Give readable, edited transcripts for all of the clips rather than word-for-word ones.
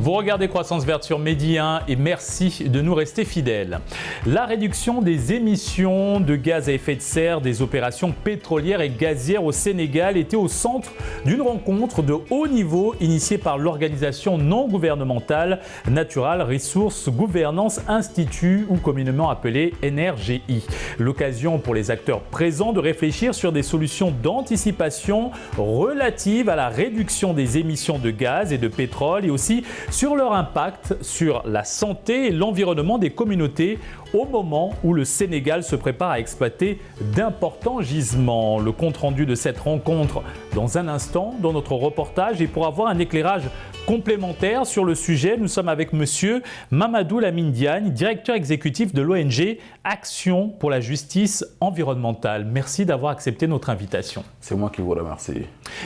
Vous regardez Croissance Verte sur Medi 1 et merci de nous rester fidèles. La réduction des émissions de gaz à effet de serre des opérations pétrolières et gazières au Sénégal était au centre d'une rencontre de haut niveau initiée par l'organisation non gouvernementale Natural Resource Governance Institute ou communément appelée NRGI. L'occasion pour les acteurs présents de réfléchir sur des solutions d'anticipation relatives à la réduction des émissions de gaz et de pétrole et aussi sur leur impact sur la santé et l'environnement des communautés au moment où le Sénégal se prépare à exploiter d'importants gisements. Le compte-rendu de cette rencontre dans un instant dans notre reportage et pour avoir un éclairage complémentaire sur le sujet, nous sommes avec monsieur Mamadou Lamine Diagne, directeur exécutif de l'ONG Action pour la justice environnementale. Merci d'avoir accepté notre invitation. C'est moi qui vous remercie.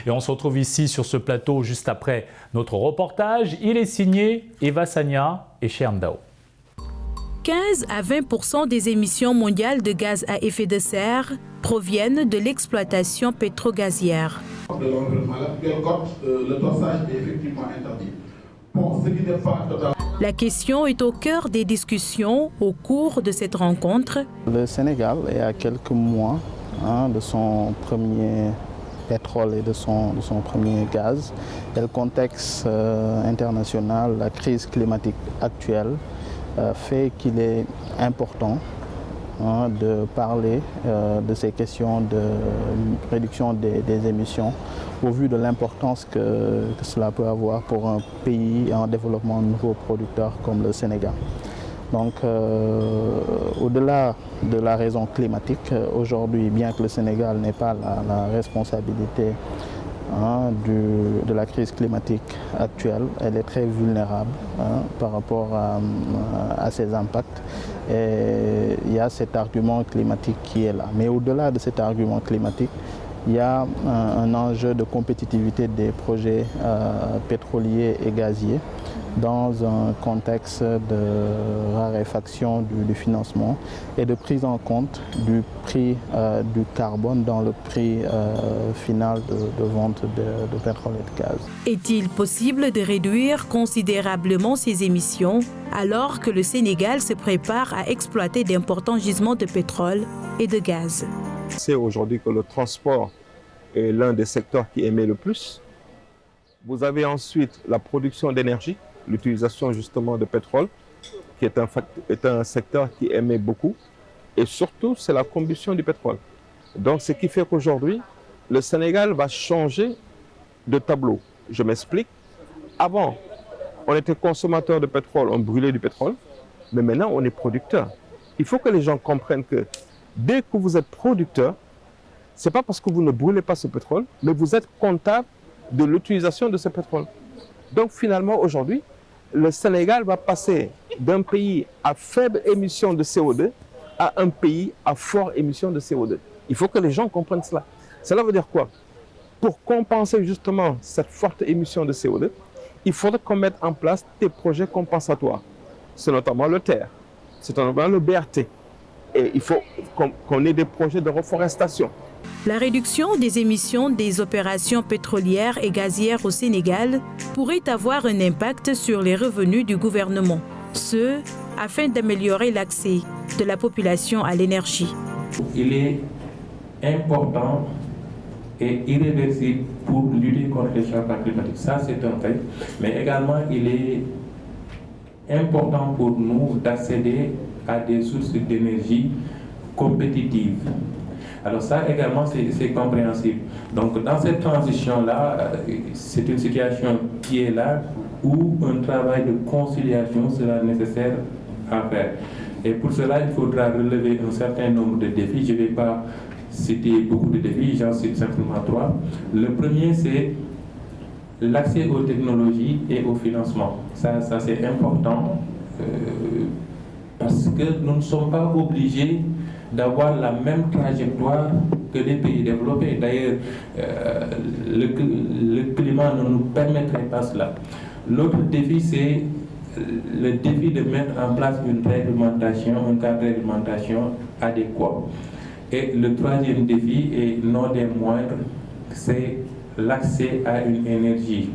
Et on se retrouve ici sur ce plateau juste après notre reportage. Il est signé Eva Sagna et Cheikh Ndao. 15 à 20% des émissions mondiales de gaz à effet de serre proviennent de l'exploitation pétro-gazière. De l'environnement, le torsage est effectivement interdit. Bon, ce qui n'est pas total. La question est au cœur des discussions au cours de cette rencontre. Le Sénégal est à quelques mois de son premier pétrole et de son premier gaz. Et le contexte international, la crise climatique actuelle, fait qu'il est important de parler de ces questions de réduction des émissions au vu de l'importance que cela peut avoir pour un pays en développement nouveau producteur comme le Sénégal. Donc au-delà de la raison climatique, aujourd'hui, bien que le Sénégal n'ait pas la responsabilité de la crise climatique actuelle, elle est très vulnérable par rapport à ses impacts. Et il y a cet argument climatique qui est là. Mais au-delà de cet argument climatique, il y a un enjeu de compétitivité des projets pétroliers et gaziers dans un contexte de raréfaction du financement et de prise en compte du prix du carbone dans le prix final de vente de pétrole et de gaz. Est-il possible de réduire considérablement ces émissions alors que le Sénégal se prépare à exploiter d'importants gisements de pétrole et de gaz? C'est aujourd'hui que le transport est l'un des secteurs qui émet le plus. Vous avez ensuite la production d'énergie, l'utilisation justement de pétrole, qui est un secteur qui émet beaucoup. Et surtout, c'est la combustion du pétrole. Donc, ce qui fait qu'aujourd'hui, le Sénégal va changer de tableau. Je m'explique. Avant, on était consommateur de pétrole, on brûlait du pétrole. Mais maintenant, on est producteur. Il faut que les gens comprennent que dès que vous êtes producteur, ce n'est pas parce que vous ne brûlez pas ce pétrole, mais vous êtes comptable de l'utilisation de ce pétrole. Donc finalement, aujourd'hui, le Sénégal va passer d'un pays à faible émission de CO2 à un pays à forte émission de CO2. Il faut que les gens comprennent cela. Cela veut dire quoi? Pour compenser justement cette forte émission de CO2, il faudrait qu'on mette en place des projets compensatoires. C'est notamment le TER, c'est notamment le BRT. Et il faut qu'on ait des projets de reforestation. La réduction des émissions des opérations pétrolières et gazières au Sénégal pourrait avoir un impact sur les revenus du gouvernement, ce afin d'améliorer l'accès de la population à l'énergie. Il est important et irréversible pour lutter contre les changements climatiques. Ça, c'est un fait. Mais également, il est important pour nous d'accéder à des sources d'énergie compétitives. Alors ça également, c'est compréhensible. Donc dans cette transition-là, c'est une situation qui est là où un travail de conciliation sera nécessaire à faire. Et pour cela, il faudra relever un certain nombre de défis. Je ne vais pas citer beaucoup de défis, j'en cite simplement 3. Le premier, c'est l'accès aux technologies et au financement. Ça c'est important parce que nous ne sommes pas obligés d'avoir la même trajectoire que les pays développés. D'ailleurs, le climat ne nous permettrait pas cela. L'autre défi, c'est le défi de mettre en place une réglementation, un cadre de réglementation adéquat. Et le troisième défi, et non des moindres, c'est l'accès à une énergie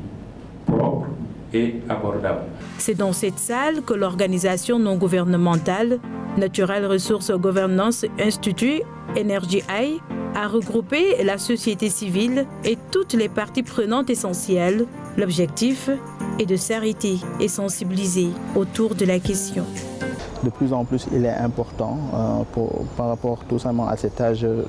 propre et abordable. C'est dans cette salle que l'organisation non gouvernementale Natural Resources Governance Institute, EnergyEye, a regroupé la société civile et toutes les parties prenantes essentielles. L'objectif est de s'arrêter et sensibiliser autour de la question. De plus en plus, il est important par rapport tout simplement à cet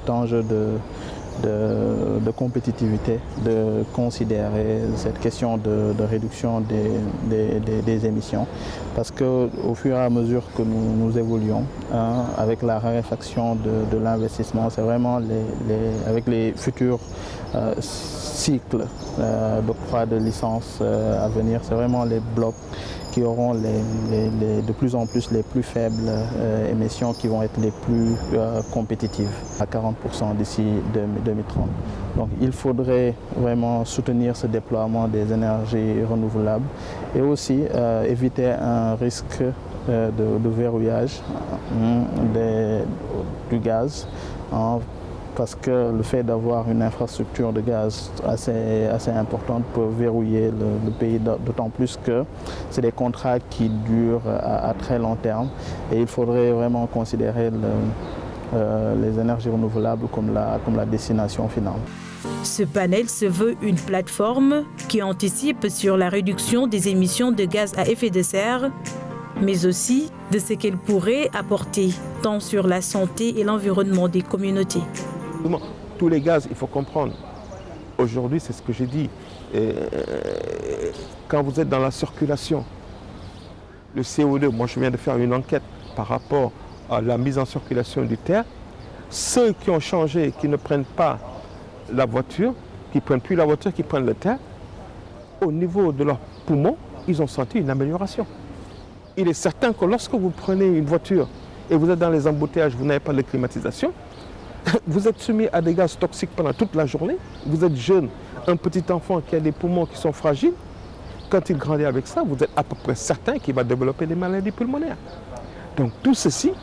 enjeu de compétitivité, de considérer cette question de réduction des émissions. Parce qu'au fur et à mesure que nous évoluons, avec la raréfaction de l'investissement, c'est vraiment avec les futurs cycles d'octroi de licences à venir, c'est vraiment les blocs qui auront de plus en plus les plus faibles émissions qui vont être les plus compétitives, à 40% d'ici 2030. Donc il faudrait vraiment soutenir ce déploiement des énergies renouvelables et aussi éviter un risque de verrouillage du gaz. Parce que le fait d'avoir une infrastructure de gaz assez importante peut verrouiller le pays, d'autant plus que c'est des contrats qui durent à très long terme et il faudrait vraiment considérer les énergies renouvelables comme la destination finale. Ce panel se veut une plateforme qui anticipe sur la réduction des émissions de gaz à effet de serre, mais aussi de ce qu'elle pourrait apporter, tant sur la santé et l'environnement des communautés. Tous les gaz, il faut comprendre. Aujourd'hui, c'est ce que j'ai dit. Quand vous êtes dans la circulation, le CO2, moi je viens de faire une enquête par rapport à la mise en circulation du terre. Ceux qui ont changé, qui ne prennent pas la voiture, qui ne prennent plus la voiture, qui prennent le terre, au niveau de leurs poumons, ils ont senti une amélioration. Il est certain que lorsque vous prenez une voiture et vous êtes dans les embouteillages, vous n'avez pas de climatisation, vous êtes soumis à des gaz toxiques pendant toute la journée. Vous êtes jeune, un petit enfant qui a des poumons qui sont fragiles. Quand il grandit avec ça, vous êtes à peu près certain qu'il va développer des maladies pulmonaires. Donc tout ceci,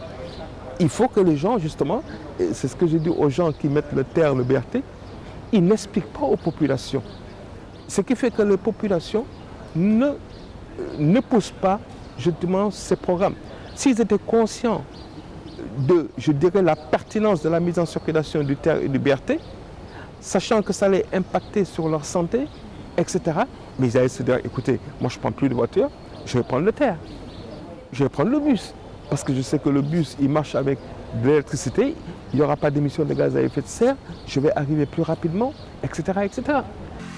il faut que les gens, justement, c'est ce que j'ai dit aux gens qui mettent le terre, le BRT, ils n'expliquent pas aux populations. Ce qui fait que les populations ne poussent pas, justement, ces programmes. S'ils étaient conscients de, je dirais, la pertinence de la mise en circulation du terre et du BRT, sachant que ça allait impacter sur leur santé, etc. Mais ils allaient se dire, écoutez, moi je ne prends plus de voiture, je vais prendre le terre. Je vais prendre le bus. Parce que je sais que le bus, il marche avec de l'électricité, il n'y aura pas d'émissions de gaz à effet de serre, je vais arriver plus rapidement, etc., etc.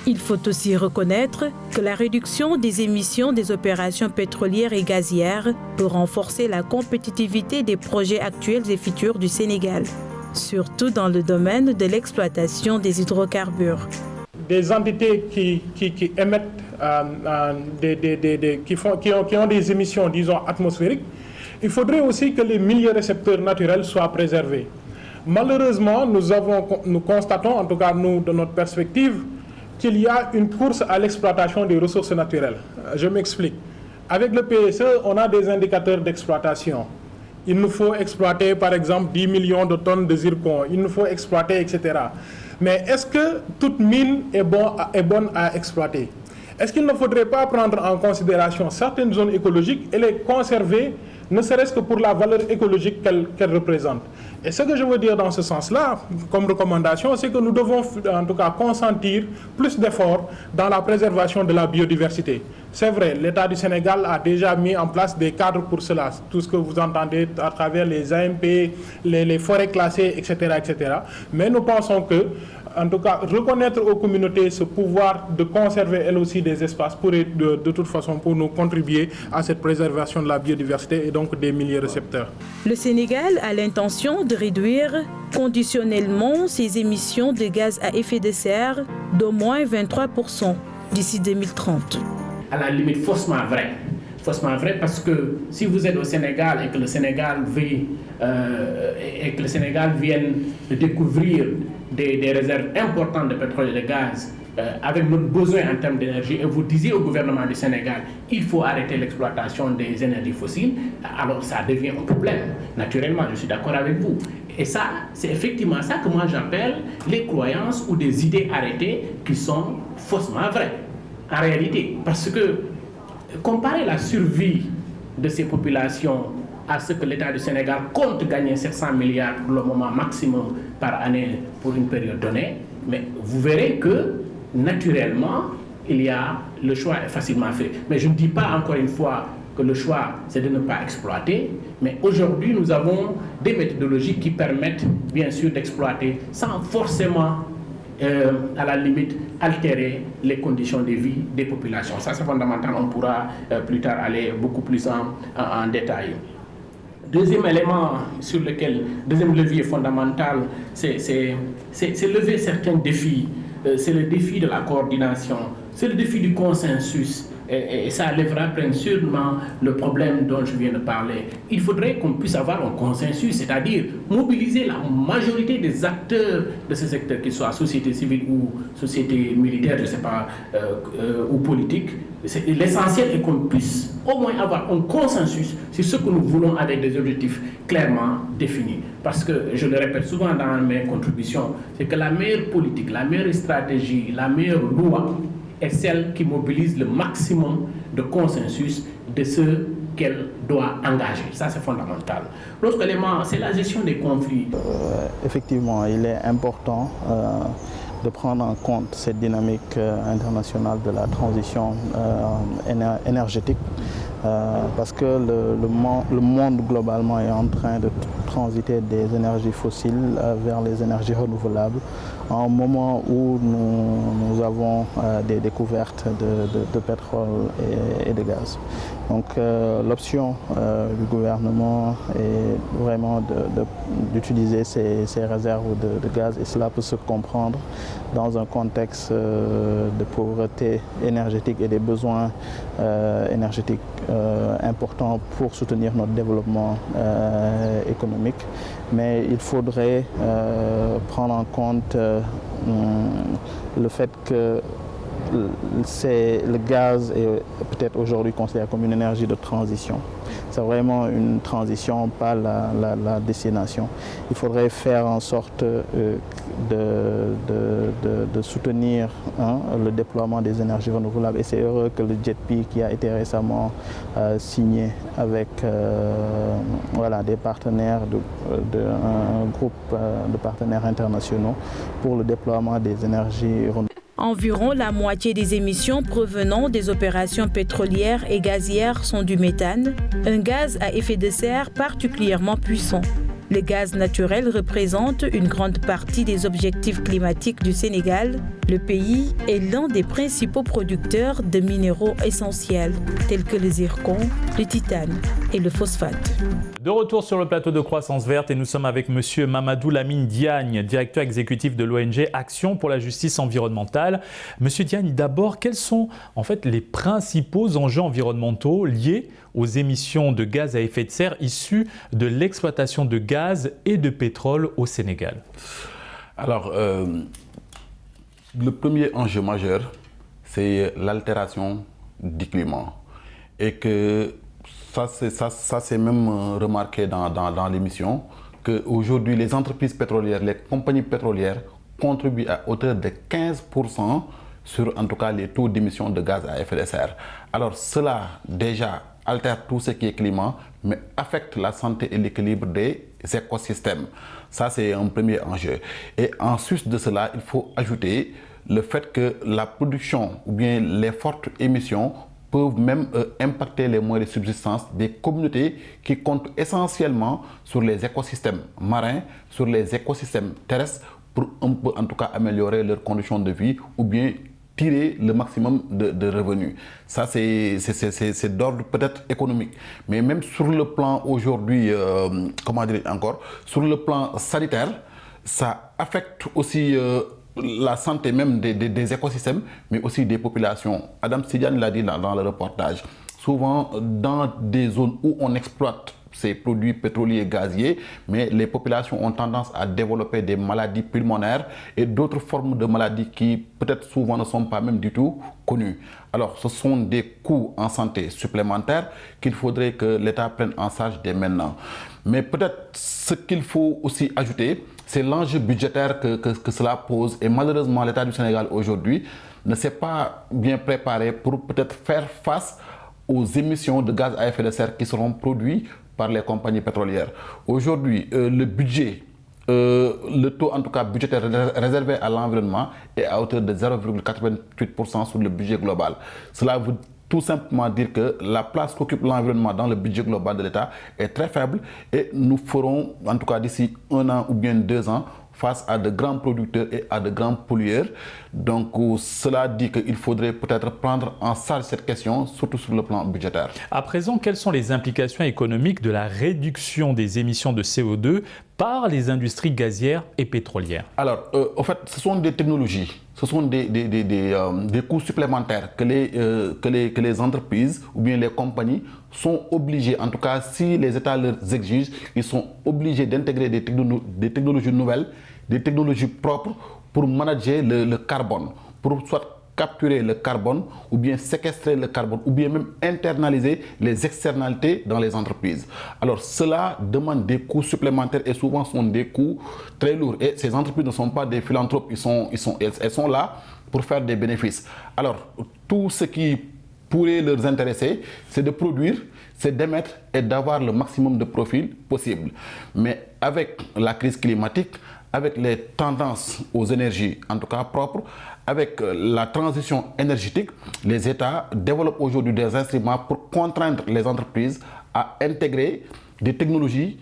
Il faut aussi reconnaître que la réduction des émissions des opérations pétrolières et gazières peut renforcer la compétitivité des projets actuels et futurs du Sénégal, surtout dans le domaine de l'exploitation des hydrocarbures. Des entités qui émettent, qui ont des émissions, disons, atmosphériques, il faudrait aussi que les milieux récepteurs naturels soient préservés. Malheureusement, nous constatons, en tout cas nous, de notre perspective, qu'il y a une course à l'exploitation des ressources naturelles. Je m'explique. Avec le PSE, on a des indicateurs d'exploitation. Il nous faut exploiter, par exemple, 10 millions de tonnes de zircon. Il nous faut exploiter, etc. Mais est-ce que toute mine est bonne à exploiter? Est-ce qu'il ne faudrait pas prendre en considération certaines zones écologiques et les conserver, ne serait-ce que pour la valeur écologique qu'elles représentent? Et ce que je veux dire dans ce sens-là, comme recommandation, c'est que nous devons en tout cas consentir plus d'efforts dans la préservation de la biodiversité. C'est vrai, l'État du Sénégal a déjà mis en place des cadres pour cela. Tout ce que vous entendez à travers les AMP, les forêts classées, etc., etc. Mais nous pensons que, en tout cas, reconnaître aux communautés ce pouvoir de conserver elles aussi des espaces pourrait de toute façon pour nous contribuer à cette préservation de la biodiversité et donc des milieux récepteurs. Le Sénégal a l'intention de réduire conditionnellement ses émissions de gaz à effet de serre d'au moins 23% d'ici 2030. À la limite, faussement vrai. Faussement vrai parce que si vous êtes au Sénégal et que le Sénégal vienne de découvrir des réserves importantes de pétrole et de gaz avec notre besoin en termes d'énergie, et vous disiez au gouvernement du Sénégal, il faut arrêter l'exploitation des énergies fossiles, alors ça devient un problème. Naturellement, je suis d'accord avec vous. Et ça, c'est effectivement ça que moi j'appelle les croyances ou des idées arrêtées qui sont faussement vraies, en réalité. Parce que comparer la survie de ces populations à ce que l'État du Sénégal compte gagner 700 milliards pour le moment maximum par année pour une période donnée, mais vous verrez que naturellement, le choix est facilement fait. Mais je ne dis pas encore une fois que le choix c'est de ne pas exploiter, mais aujourd'hui nous avons des méthodologies qui permettent bien sûr d'exploiter sans forcément à la limite altérer les conditions de vie des populations. Ça c'est fondamental, on pourra plus tard aller beaucoup plus en détail. Deuxième élément deuxième levier fondamental, c'est lever certains défis. C'est le défi de la coordination, c'est le défi du consensus. Et ça lèvera sûrement le problème dont je viens de parler. Il faudrait qu'on puisse avoir un consensus, c'est-à-dire mobiliser la majorité des acteurs de ce secteur, qu'ils soient société civile ou société militaire, je ne sais pas, ou politique. L'essentiel est qu'on puisse au moins avoir un consensus sur ce que nous voulons avec des objectifs clairement définis. Parce que, je le répète souvent dans mes contributions, c'est que la meilleure politique, la meilleure stratégie, la meilleure loi, est celle qui mobilise le maximum de consensus de ce qu'elle doit engager. Ça, c'est fondamental. L'autre élément, c'est la gestion des conflits. Effectivement, il est important de prendre en compte cette dynamique internationale de la transition énergétique parce que le monde globalement est en train de transiter des énergies fossiles vers les énergies renouvelables à un moment où nous avons des découvertes de pétrole et de gaz. Donc l'option du gouvernement est vraiment d'utiliser ces réserves de gaz, et cela peut se comprendre dans un contexte de pauvreté énergétique et des besoins énergétiques importants pour soutenir notre développement économique. Mais il faudrait prendre en compte le fait que le gaz est peut-être aujourd'hui considéré comme une énergie de transition. C'est vraiment une transition, pas la destination. Il faudrait faire en sorte de soutenir le déploiement des énergies renouvelables. Et c'est heureux que le JETP, qui a été récemment signé avec des partenaires, un groupe de partenaires internationaux pour le déploiement des énergies renouvelables. Environ la moitié des émissions provenant des opérations pétrolières et gazières sont du méthane, un gaz à effet de serre particulièrement puissant. Le gaz naturel représente une grande partie des objectifs climatiques du Sénégal. Le pays est l'un des principaux producteurs de minéraux essentiels, tels que le zircon, le titane et le phosphate. De retour sur le plateau de Croissance Verte, et nous sommes avec M. Mamadou Lamine Diagne, directeur exécutif de l'ONG Action pour la justice environnementale. Monsieur Diagne, d'abord, quels sont en fait les principaux enjeux environnementaux liés aux émissions de gaz à effet de serre issues de l'exploitation de gaz et de pétrole au Sénégal? Alors, le premier enjeu majeur, c'est l'altération du climat. Et que ça c'est même remarqué dans l'émission, qu'aujourd'hui, les entreprises pétrolières, les compagnies pétrolières contribuent à hauteur de 15% sur, en tout cas, les taux d'émission de gaz à effet de serre. Alors, cela, déjà, altère tout ce qui est climat, mais affecte la santé et l'équilibre des écosystèmes. Ça, c'est un premier enjeu. Et en sus de cela, il faut ajouter le fait que la production ou bien les fortes émissions peuvent même impacter les moyens de subsistance des communautés qui comptent essentiellement sur les écosystèmes marins, sur les écosystèmes terrestres, pour un peu, en tout cas, améliorer leurs conditions de vie ou bien tirer le maximum de revenus. Ça, c'est d'ordre peut-être économique. Mais même sur le plan aujourd'hui, sur le plan sanitaire, ça affecte aussi la santé même des écosystèmes, mais aussi des populations. Adam Sidiane l'a dit dans le reportage. Souvent, dans des zones où on exploite ces produits pétroliers et gaziers, mais les populations ont tendance à développer des maladies pulmonaires et d'autres formes de maladies qui peut-être souvent ne sont pas même du tout connues. Alors ce sont des coûts en santé supplémentaires qu'il faudrait que l'État prenne en charge dès maintenant. Mais peut-être ce qu'il faut aussi ajouter, c'est l'enjeu budgétaire que cela pose, et malheureusement l'État du Sénégal aujourd'hui ne s'est pas bien préparé pour peut-être faire face aux émissions de gaz à effet de serre qui seront produits par les compagnies pétrolières. Aujourd'hui, le budget, le taux en tout cas budgétaire réservé à l'environnement est à hauteur de 0,88% sur le budget global. Cela veut tout simplement dire que la place qu'occupe l'environnement dans le budget global de l'État est très faible et nous ferons, en tout cas d'ici 1 an ou bien 2 ans, face à de grands producteurs et à de grands pollueurs. Donc cela dit qu'il faudrait peut-être prendre en charge cette question, surtout sur le plan budgétaire. À présent, quelles sont les implications économiques de la réduction des émissions de CO2 par les industries gazières et pétrolières? Alors, en fait, ce sont des technologies, ce sont des coûts supplémentaires que les entreprises ou bien les compagnies sont obligées, en tout cas si les États les exigent, ils sont obligés d'intégrer des technologies nouvelles, des technologies propres pour manager le carbone, pour soit capturer le carbone ou bien séquestrer le carbone ou bien même internaliser les externalités dans les entreprises. Alors cela demande des coûts supplémentaires et souvent sont des coûts très lourds. Et ces entreprises ne sont pas des philanthropes, elles sont là pour faire des bénéfices. Alors tout ce qui pourrait leur intéresser, c'est de produire, c'est d'émettre et d'avoir le maximum de profit possible. Mais avec la crise climatique, avec les tendances aux énergies, en tout cas propres, avec la transition énergétique, les États développent aujourd'hui des instruments pour contraindre les entreprises à intégrer des technologies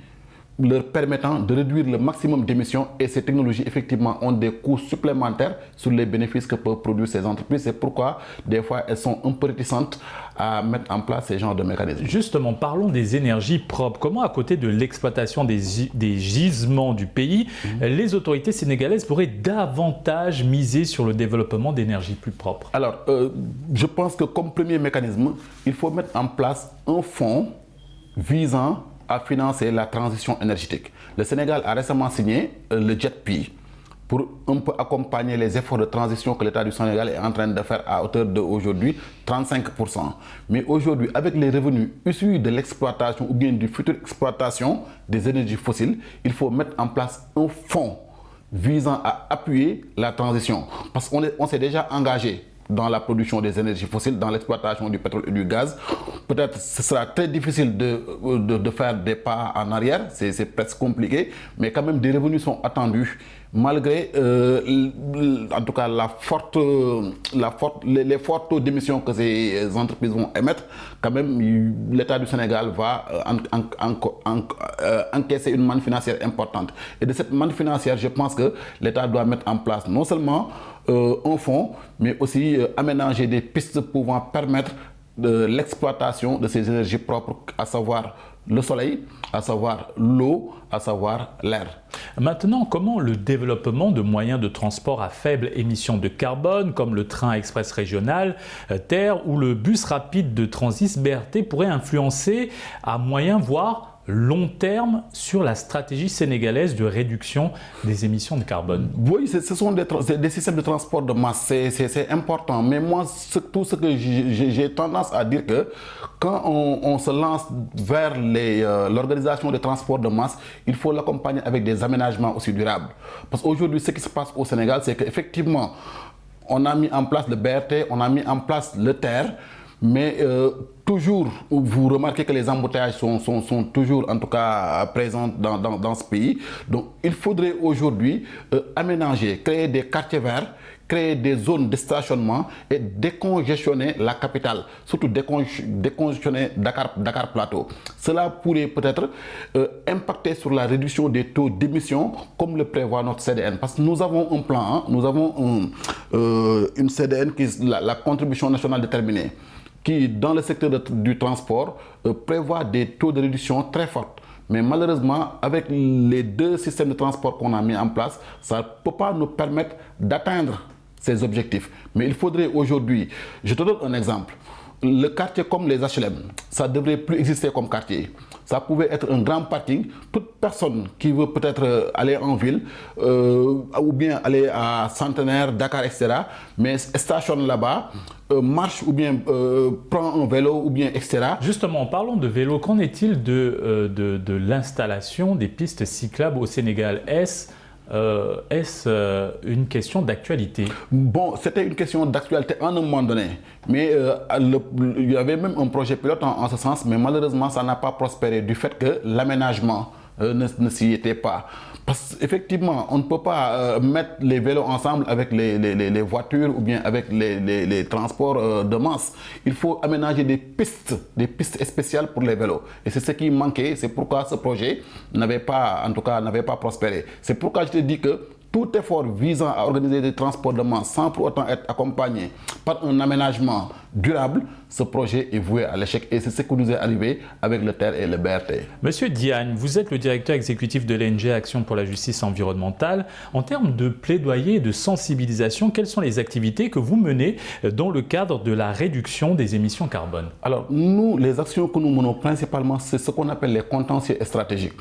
leur permettant de réduire le maximum d'émissions et ces technologies effectivement ont des coûts supplémentaires sur les bénéfices que peuvent produire ces entreprises. C'est pourquoi des fois elles sont un peu réticentes à mettre en place ces genres de mécanismes. Justement, parlons des énergies propres. Comment, à côté de l'exploitation des gisements du pays, les autorités sénégalaises pourraient davantage miser sur le développement d'énergies plus propres? Alors, je pense que comme premier mécanisme, il faut mettre en place un fonds visant à financer la transition énergétique. Le Sénégal a récemment signé le JETP pour un peu accompagner les efforts de transition que l'État du Sénégal est en train de faire à hauteur d'aujourd'hui 35%. Mais aujourd'hui, avec les revenus issus de l'exploitation ou bien du futur exploitation des énergies fossiles, il faut mettre en place un fonds visant à appuyer la transition. Parce qu'on s'est déjà engagé dans la production des énergies fossiles, dans l'exploitation du pétrole et du gaz. Peut-être ce sera très difficile de faire des pas en arrière, c'est presque compliqué, mais quand même des revenus sont attendus, malgré en tout cas les forts taux d'émissions que ces entreprises vont émettre. Quand même, l'État du Sénégal va encaisser une manne financière importante. Et de cette manne financière, je pense que l'État doit mettre en place non seulement un fonds, mais aussi aménager des pistes pouvant permettre l'exploitation de ces énergies propres, à savoir le soleil, à savoir l'eau, à savoir l'air. Maintenant, comment le développement de moyens de transport à faible émission de carbone, comme le train express régional TER ou le bus rapide de transit BRT, pourrait influencer à moyen voire long terme sur la stratégie sénégalaise de réduction des émissions de carbone? Oui, ce sont des systèmes de transport de masse, c'est important. Mais moi, tout ce que j'ai tendance à dire que quand on se lance vers l'organisation des transports de masse, il faut l'accompagner avec des aménagements aussi durables. Parce qu'aujourd'hui, ce qui se passe au Sénégal, c'est qu'effectivement, on a mis en place le BRT, on a mis en place le TER, mais toujours, vous remarquez que les embouteillages sont toujours en tout cas présents dans ce pays. Donc il faudrait aujourd'hui aménager, créer des quartiers verts, créer des zones de stationnement et décongestionner la capitale, surtout décongestionner Dakar Plateau. Cela pourrait peut-être impacter sur la réduction des taux d'émission comme le prévoit notre CDN. Parce que nous avons un plan, hein, nous avons une CDN qui est la contribution nationale déterminée, qui, dans le secteur du transport, prévoit des taux de réduction très forts. Mais malheureusement, avec les deux systèmes de transport qu'on a mis en place, ça ne peut pas nous permettre d'atteindre ces objectifs. Mais il faudrait aujourd'hui, je te donne un exemple, le quartier comme les HLM, ça ne devrait plus exister comme quartier. Ça pouvait être un grand parking. Toute personne qui veut peut-être aller en ville ou bien aller à Centenaire, Dakar, etc., mais stationne là-bas, marche ou bien prend un vélo ou bien etc. Justement, parlons de vélo. Qu'en est-il de l'installation des pistes cyclables au Sénégal? Est-ce est-ce une question d'actualité? Bon, c'était une question d'actualité à un moment donné, mais il y avait même un projet pilote en ce sens, mais malheureusement ça n'a pas prospéré du fait que l'aménagement ne s'y était pas. Parce qu'effectivement, on ne peut pas mettre les vélos ensemble avec les voitures ou bien avec les transports de masse. Il faut aménager des pistes spéciales pour les vélos. Et c'est ce qui manquait, c'est pourquoi ce projet n'avait pas prospéré. C'est pourquoi je te dis que tout effort visant à organiser des transports de masse sans pour autant être accompagné par un aménagement durable, ce projet est voué à l'échec et c'est ce qui nous est arrivé avec le TER et le BRT. Monsieur Diagne, vous êtes le directeur exécutif de l'ONG Action pour la justice environnementale. En termes de plaidoyer et de sensibilisation, quelles sont les activités que vous menez dans le cadre de la réduction des émissions carbone? Alors nous, les actions que nous menons principalement, c'est ce qu'on appelle les contentieux stratégiques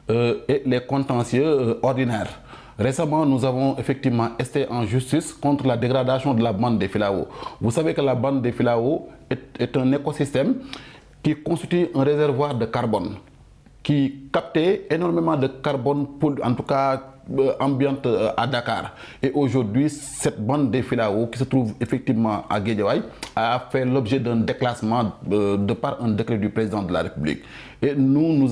et les contentieux ordinaires. Récemment, nous avons effectivement esté en justice contre la dégradation de la bande des Filao. Vous savez que la bande des Filao est un écosystème qui constitue un réservoir de carbone, qui captait énormément de carbone, en tout cas ambiante à Dakar. Et aujourd'hui, cette bande des Filao, qui se trouve effectivement à Guédiawaye, a fait l'objet d'un déclassement de par un décret du président de la République. Et nous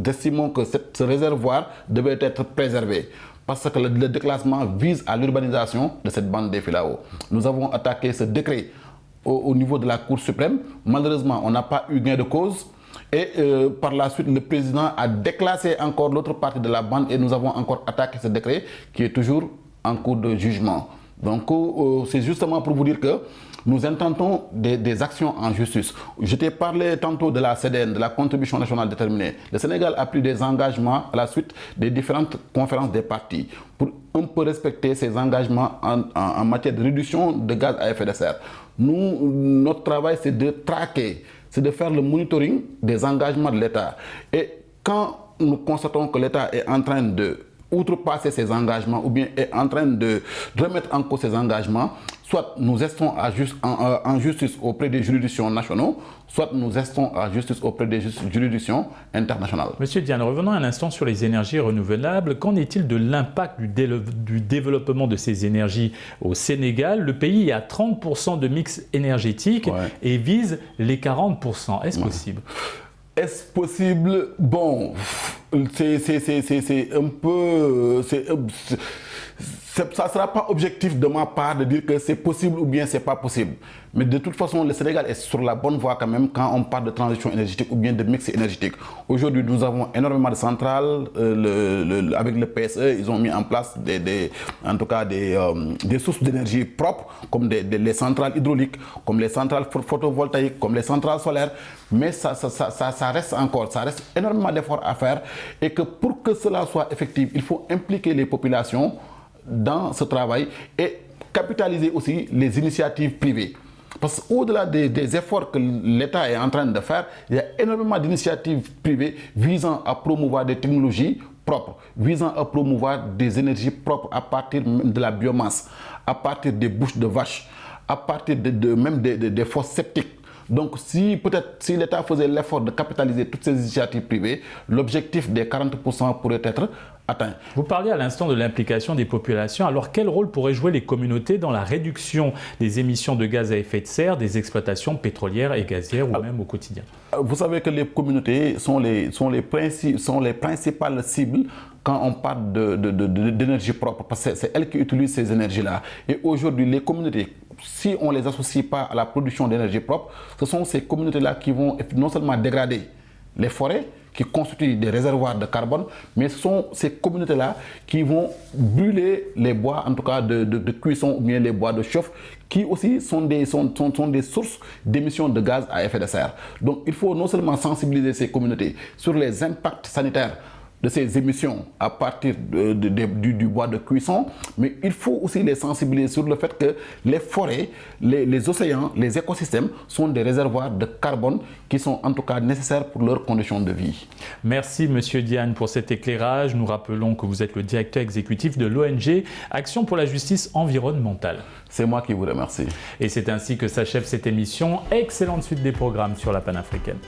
estimons que ce réservoir devait être préservé parce que le déclassement vise à l'urbanisation de cette bande des Filao. Nous avons attaqué ce décret au niveau de la Cour suprême. Malheureusement, on n'a pas eu gain de cause. Et par la suite, le président a déclassé encore l'autre partie de la bande et nous avons encore attaqué ce décret qui est toujours en cours de jugement. Donc, c'est justement pour vous dire que nous intentons des actions en justice. Je t'ai parlé tantôt de la CDN, de la contribution nationale déterminée. Le Sénégal a pris des engagements à la suite des différentes conférences des partis pour un peu respecter ces engagements en matière de réduction de gaz à effet de serre. Notre travail, c'est de traquer, c'est de faire le monitoring des engagements de l'État. Et quand nous constatons que l'État est en train de outrepasser ses engagements ou bien est en train de remettre en cause ses engagements, soit nous restons en justice auprès des juridictions nationales, soit nous restons en justice auprès des juridictions internationales. Monsieur Diagne, revenons un instant sur les énergies renouvelables. Qu'en est-il de l'impact du développement de ces énergies au Sénégal? Le pays est à 30% de mix énergétique et vise les 40%. Est-ce possible? Est-ce possible? Bon, c'est un peu... ça ne sera pas objectif de ma part de dire que c'est possible ou bien c'est pas possible. Mais de toute façon, le Sénégal est sur la bonne voie quand même quand on parle de transition énergétique ou bien de mix énergétique. Aujourd'hui, nous avons énormément de centrales. Avec le PSE, ils ont mis en place des sources d'énergie propres, comme les centrales hydrauliques, comme les centrales photovoltaïques, comme les centrales solaires. Mais ça reste énormément d'efforts à faire. Et que pour que cela soit effectif, il faut impliquer les populations dans ce travail et capitaliser aussi les initiatives privées. Parce qu'au-delà des efforts que l'État est en train de faire, il y a énormément d'initiatives privées visant à promouvoir des technologies propres, visant à promouvoir des énergies propres à partir de la biomasse, à partir des bouches de vaches, à partir même des fosses septiques. Donc si l'État faisait l'effort de capitaliser toutes ces initiatives privées, l'objectif des 40% pourrait être atteint. Vous parliez à l'instant de l'implication des populations. Alors quel rôle pourraient jouer les communautés dans la réduction des émissions de gaz à effet de serre des exploitations pétrolières et gazières ou même au quotidien? Vous savez que les communautés sont les principales cibles quand on parle d'énergie propre, parce que c'est elles qui utilisent ces énergies-là. Et aujourd'hui, les communautés, si on ne les associe pas à la production d'énergie propre, ce sont ces communautés-là qui vont non seulement dégrader les forêts, qui constituent des réservoirs de carbone, mais ce sont ces communautés-là qui vont brûler les bois, en tout cas de cuisson ou bien les bois de chauffe, qui aussi sont des sources d'émissions de gaz à effet de serre. Donc il faut non seulement sensibiliser ces communautés sur les impacts sanitaires de ces émissions à partir du bois de cuisson, mais il faut aussi les sensibiliser sur le fait que les forêts, les océans, les écosystèmes sont des réservoirs de carbone qui sont en tout cas nécessaires pour leurs conditions de vie. Merci Monsieur Diagne pour cet éclairage. Nous rappelons que vous êtes le directeur exécutif de l'ONG Action pour la justice environnementale. C'est moi qui vous remercie. Et c'est ainsi que s'achève cette émission. Excellente suite des programmes sur la panafricaine.